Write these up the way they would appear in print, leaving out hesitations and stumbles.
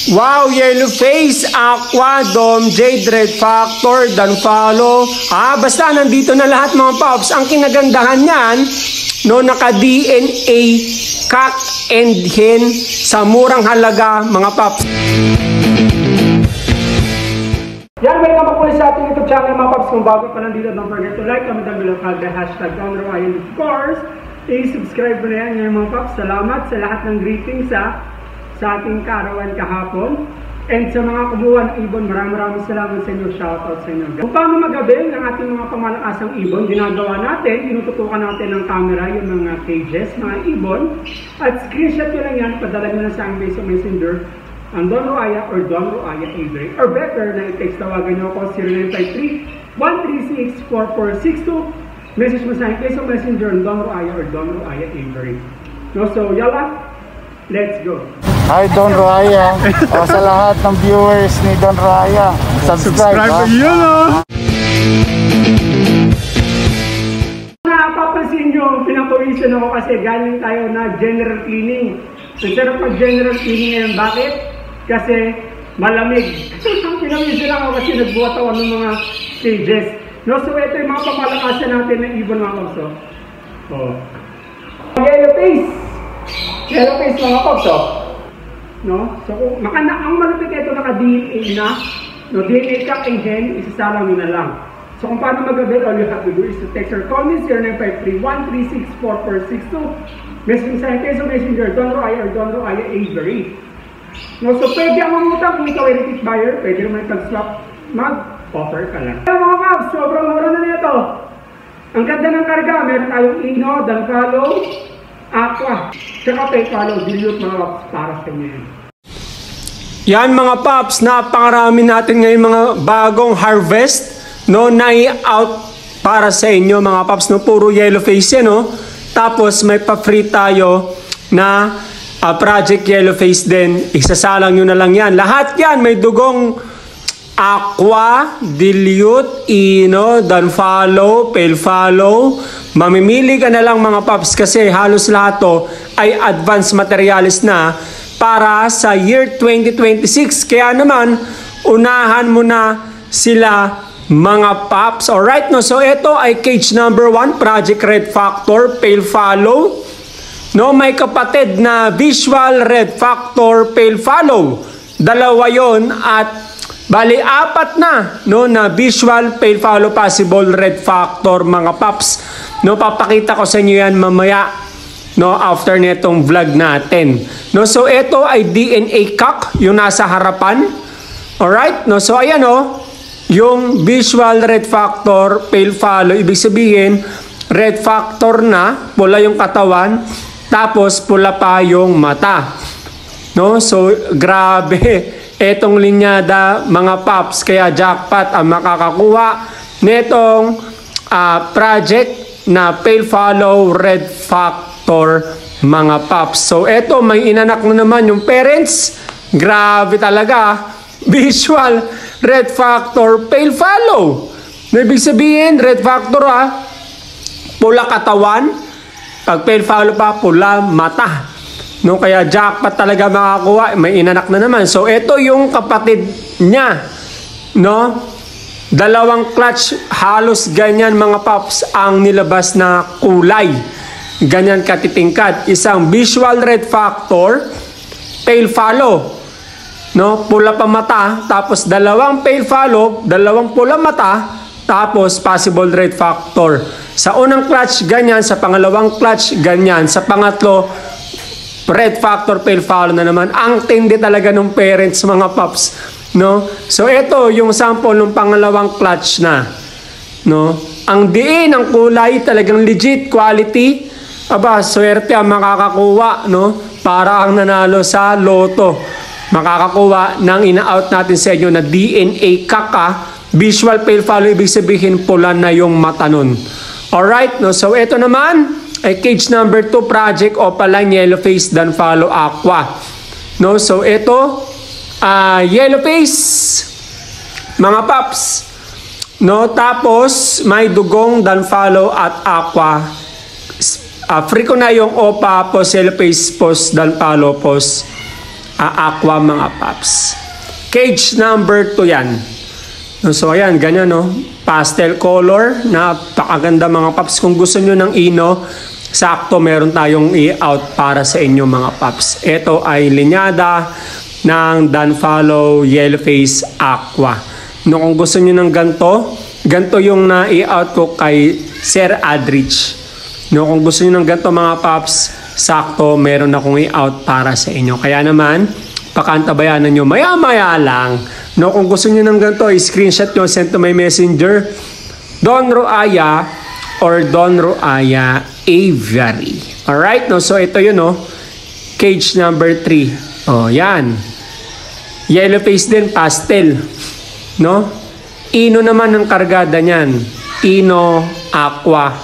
Wow, Yellow Face, Aqua, Dom, Jade, Red Factor, Danfalo. Basta nandito na lahat mga Pops. Ang kinagandahan niyan, no, naka-DNA, cock and hen sa murang halaga mga Pops. Yan, welcome back po sa ating YouTube channel mga Pops. Kung bago pa nandito, don't forget to like, comment down below, tag the hashtag #DonRoy, and of course, i-subscribe mo na yan ngayon mga Pops. Salamat sa lahat ng greetings sa ating kaarawan kahapon. And sa mga kumuha ng ibon, maraming salamat sa inyo. Shoutout sa inyo. Kung paano magabil ng ating mga pamalakasang ibon, ginagawa natin, tinututukan natin ng camera yung mga cages, mga ibon. At screenshot nyo lang yan, padala nyo lang sa aking Facebook Messenger, ang Don Roaya or Don Roaya Avery. Or better, na i-text tawagan nyo ako 0953-136-4462. Message mo sa aking Facebook Messenger, Don Roaya or Don Roaya Avery. No, so, yala, let's go. Hi Don Roaya. Sa lahat ng viewers ni Don Roaya, subscribe yun, Napapansin nyo, pinapawisan ako kasi galing tayo na general cleaning. Sarap pag general cleaning ngayon. Bakit? Kasi malamig. Pinawisan ako kasi nagbuhat ako ng mga cages. No, so ito yung mga pamalakasan natin ng ibon mga kapso. Yellow face. Yellow face mga kapso. No? So, ang malupit ito naka-DNA na, no, DNA cock and hen, isasalang nyo na lang. So, kung paano magabil, all you have to do is to text or call me 0953-136-4462. Message sa akin sa Messenger, Don Roaya or Don Roaya Avery. No? So, pwede ang mamutang kung ikaw ay repeat buyer, pwede naman pag-swap, mag-offer ka lang. Kaya mga Pops, sobrang mura na nito. Ang ganda ng karga, meron tayong Ino, Danfalo, Aqua, tsaka Paypalo, dilute mga Pops para sa inyo. Yan mga Pops, napakarami natin ngayon mga bagong harvest, no, na-out para sa inyo mga Pops, no, puro yellow face yan, no. Tapos may pa-free tayo na project yellow face din, isasalang nyo na lang yan. Lahat yan, may dugong Aqua, dilute, Ino, Danfalo, Paypalo. Mamimili ka na lang mga Pops kasi halos lahat to ay advanced materials na para sa year 2026. Kaya naman, unahan mo na sila mga Pops. Alright, no? So ito ay cage number 1, Project Red Factor, Paypalo. No, may kapatid na Visual Red Factor, Paypalo. Dalawa yon at bali, 4 na, no, na Visual Paypalo Possible Red Factor mga Pops. No, papakita ko sa inyo yan mamaya, no, after netong vlog natin. No, so ito ay DNA cock, yung nasa harapan. Alright, no, so ayan, no, yung Visual Red Factor Paypalo, ibig sabihin, Red Factor na, pula yung katawan, tapos pula pa yung mata. No, so grabe. Etong linyada mga Pops, kaya jackpot ang makakakuha netong project na Paypalo Red Factor mga Pops. So eto, may inanak na naman yung parents. Grabe talaga. Visual Red Factor Paypalo. Ibig sabihin, Red Factor pula katawan. Pag Paypalo pa, pula mata. No, kaya jackpot talaga makakuha, may inanak na naman. So ito yung kapatid niya, no? Dalawang clutch, halos ganyan mga Pops ang nilabas na kulay. Ganyan katitingkad. Isang Visual Red Factor, Paypalo, no? Pula pa mata, tapos dalawang Paypalo, dalawang pula mata, tapos possible Red Factor. Sa unang clutch ganyan, sa pangalawang clutch ganyan, sa pangatlo Red Factor Paypalo na naman. Ang tindi talaga ng parents mga Pops, no? So ito yung sample ng pangalawang clutch na, no? Ang diin ng kulay talagang legit quality. Aba, swerte ang makakakuha, no? Para ang nanalo sa loto. Makakakuha ng ina-out natin sa inyo na DNA kaka, Visual Paypalo, ibig sabihin pula na yung mata nun. Alright, no? So ito naman ay cage number 2, Project Opaline Yellow Face Danfalo Aqua. No, so ito yellow face mga Pops. No, tapos may dugong Danfalo at Aqua. Free ko na yung Opa, pos yellow face, pos Danfalo, pos aqua mga paps. Cage number 2 yan. So ayan, ganyan no. Pastel color, napakaganda mga paps. Kung gusto nyo ng ino, sakto meron tayong i-out para sa inyo mga paps. Ito ay linyada ng Dunfollow Yellowface Aqua. No, kung gusto nyo ng ganito yung na-i-out ko kay Sir Adrich. No, kung gusto nyo ng ganito mga paps, sakto meron akong i-out para sa inyo. Kaya naman, pakantabayanan nyo maya-maya lang. No, kung gusto nyo ng ganito, screenshot nyo, send to my messenger, Don Roaya or Don Roaya Aviary. Alright, no? So ito yun, no? Cage number 3. Oh, yan. Yellowface din, pastel. No? Ino naman ang kargada niyan. Ino Aqua.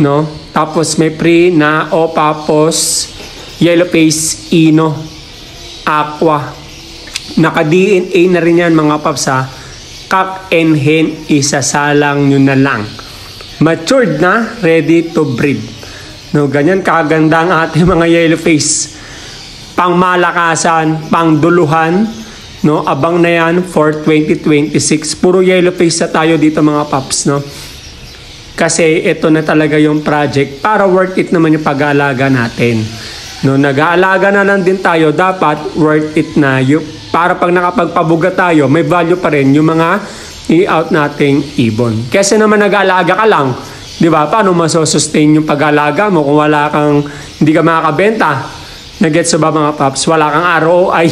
No? Tapos may pre na Opapos Yellowface Ino Aqua. Naka-DNA na rin yan mga paps ha. Cock and hen, isasalang nyo na lang. Matured na, ready to breed. No, ganyan kaganda ang ating mga Yellowface. Pang malakasan, pang duluhan. No, abang na yan for 2026. Puro Yellowface na tayo dito mga paps. No? Kasi ito na talaga yung project para worth it naman yung pag-aalaga natin. No, nag-aalaga na lang din tayo, dapat worth it na yung para pag nakapagpabuga tayo, may value pa rin yung mga i-out nating ibon. Kasi naman nag-aalaga ka lang, di ba? Paano masosustain yung pag-aalaga mo kung wala kang, hindi ka makakabenta? Nag-gets ba mga paps? Wala kang ROI.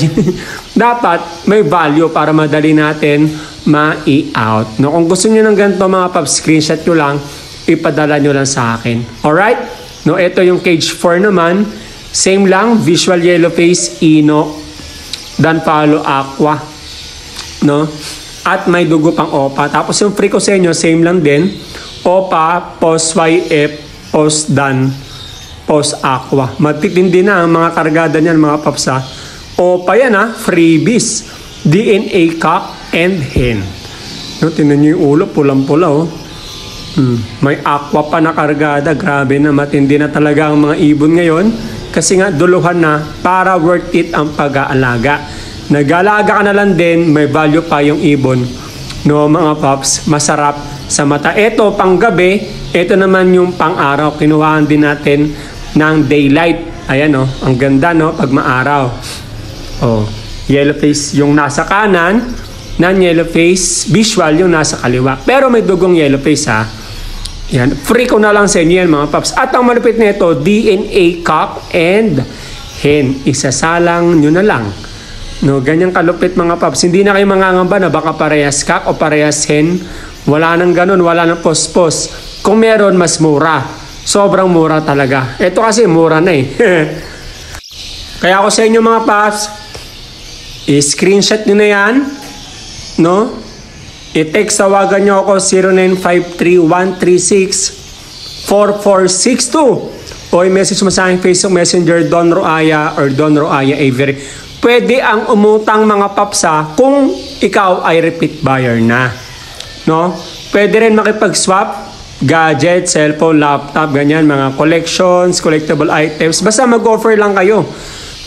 Dapat may value para madali natin ma-i-out. No, kung gusto niyo ng ganito mga paps, screenshot nyo lang, ipadala nyo lang sa akin. Alright? No, ito yung cage 4 naman. Same lang, visual Yellowface, Ino, Dunfollow Aqua, no? At may dugo pang OPA. Tapos yung free ko sa inyo, same lang din. OPA, post YF, post Dan, post Aqua. Matitindi na ang mga kargada niyan mga paps ha. OPA yan ha, freebies. DNA cock and hen. No, tingnan nyo yung ulo, pulang-pula oh. May aqua pa na kargada. Grabe na, matindi na talaga ang mga ibon ngayon. Kasi nga duluhan na para worth it ang pag-aalaga. Nag-aalaga ka na lang din, may value pa yung ibon. No mga paps, masarap sa mata. Ito pang gabi, ito naman yung pang araw. Kinuhaan din natin ng daylight. Ayan oh, ang ganda no pag maaraw. Oh, Yellowface yung nasa kanan, non-Yellowface visual yung nasa kaliwa. Pero may dugong Yellowface ha. Yan, free ko na lang sa inyo yan mga paps. At ang malupit nito, DNA cock and hen. Isasalang nyo na lang. No, ganyang kalupit mga paps. Hindi na kayo mangangamba na baka parehas cock o parehas hen. Wala nang ganun, wala nang pospos. Kung meron, mas mura. Sobrang mura talaga. Ito kasi mura na eh. Kaya ako sa inyo mga paps, i-screenshot nyo na yan. No? I-text, tawagan nyo ako 0953-136-4462 o i-message mo sa aking Facebook Messenger Don Roaya or Don Roaya Avery. Pwede ang umutang mga papsa kung ikaw ay repeat buyer na. No? Pwede rin makipag-swap, gadget, cellphone, laptop, ganyan, mga collections, collectible items. Basta mag-offer lang kayo.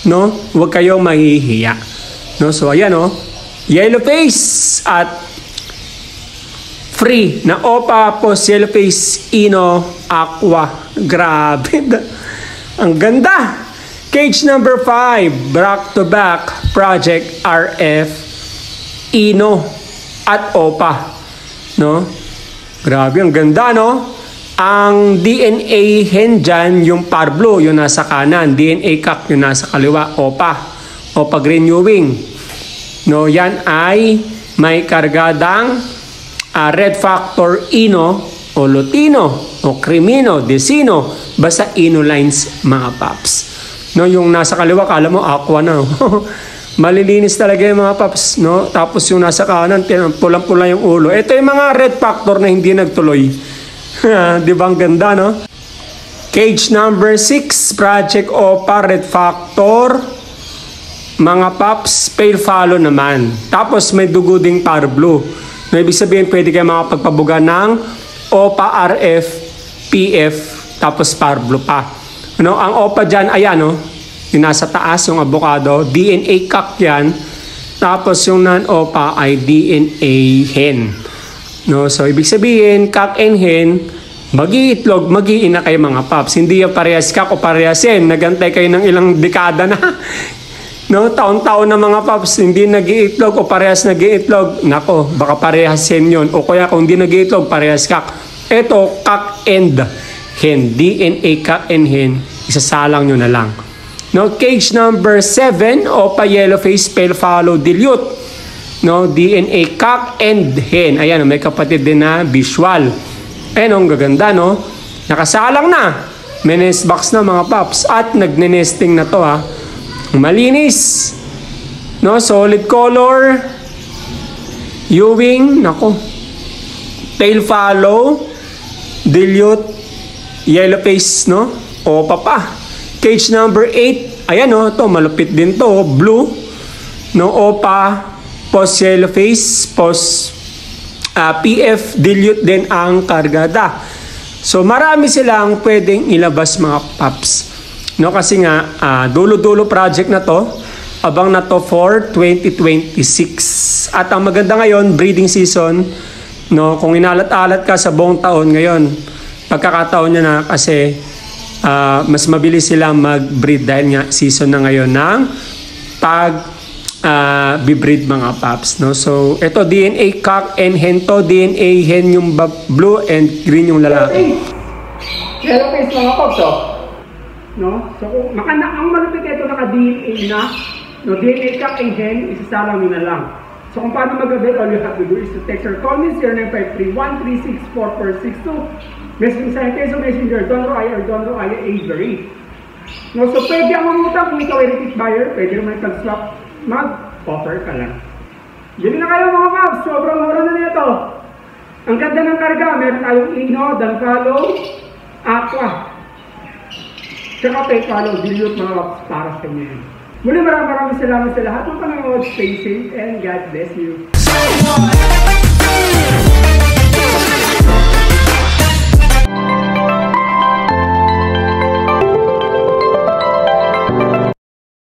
No? Huwag kayong mahihiya. No? So ayan oh. Yellowface at free na OPA post Yellowface Ino Aqua. Grabe. Ang ganda. Cage number 5. Back to back Project RF Ino at OPA. No? Grabe. Ang ganda no? Ang DNA hen dyan, yung Parblo, yung nasa kanan. DNA cock, yung nasa kaliwa. OPA. OPA renewing. No? Yan ay may kargadang Red Factor Ino o Lutino o Crimino, Desino, basta Ino lines mga paps. No, yung nasa kaliwa, kala mo aqua na. Malilinis talaga yung mga paps, no? Tapos yung nasa kanan, pulang-pula yung ulo. Ito yung mga Red Factor na hindi nagtuloy. Di ba ang ganda, no? Cage number 6, Project OPA Red Factor. Mga paps, pale follow naman. Tapos may dugo ding Parblo. No, ibig sabihin, pwede kayo makapagpabuga ng OPA RF, PF, tapos Parblo pa. No, ang OPA dyan, ayan, no? yung nasa taas, yung avocado, DNA cock yan. Tapos yung non-OPA ay DNA hen. No? So, ibig sabihin, cock and hen, mag-iitlog, mag-iina kayo mga paps. Hindi yung parehas cock o parehas hen. Nagantay kayo ng ilang dekada na. No? Taon-taon na mga paps, hindi nag-iitlog o parehas nag-iitlog. Nako, baka parehas hen yun. O kaya kung hindi nag-iitlog, parehas cock. Ito, cock and hen. DNA cock and hen. Isasalang nyo na lang. No? Cage number 7, OPA yellow face, pale follow, dilute. No? DNA cock and hen. Ayan, may kapatid din na visual. Ayan, ang gaganda, no? Nakasalang na. May nest box na mga paps. At nagne-nesting na to, ha. Malinis. No? Solid color. Ewing. Nako. Tail follow. Dilute. Yellow face, no? OPA pa. Cage number 8. Ayan, no? Ito, malupit din to. Blue. No? OPA. Post yellow face. Post PF. Dilute din ang kargada. So, marami silang pwedeng ilabas mga paps. No? Kasi nga, dulo-dulo project na to. Abang na to for 2026. At ang maganda ngayon, breeding season. No? Kung inalat-alat ka sa buong taon ngayon, pagkakataon niya na kasi mas mabilis sila mag-breed dahil nga season na ngayon ng bibreed mga paps. No? So, ito DNA cock and hen to. DNA hen yung blue and green yung lalaki. Yellow face mga paps, oh. No? So, kung ang malupit ito naka-DNA na, no, DNA cock and hen, isasalang nyo na lang. So, kung paano mag-abel, all you have to do is to text or call me 0953-136-4462. Messaging sa Teso Messenger, Don Roaya or Don Roaya Avery. No, so pwede ang mamutang kung ikaw ay repeat buyer, pwede naman tag-swap, mag-offer ka lang. Yun na kayo mga paps, sobrang mura na nito. Ang ganda ng karga, meron tayong Ino, Danfalo, Aqua, tsaka Paypalo, dilute mga paps para sa inyo. Muli maraming salamat sa lahat ng panonood. Stay safe and God bless you.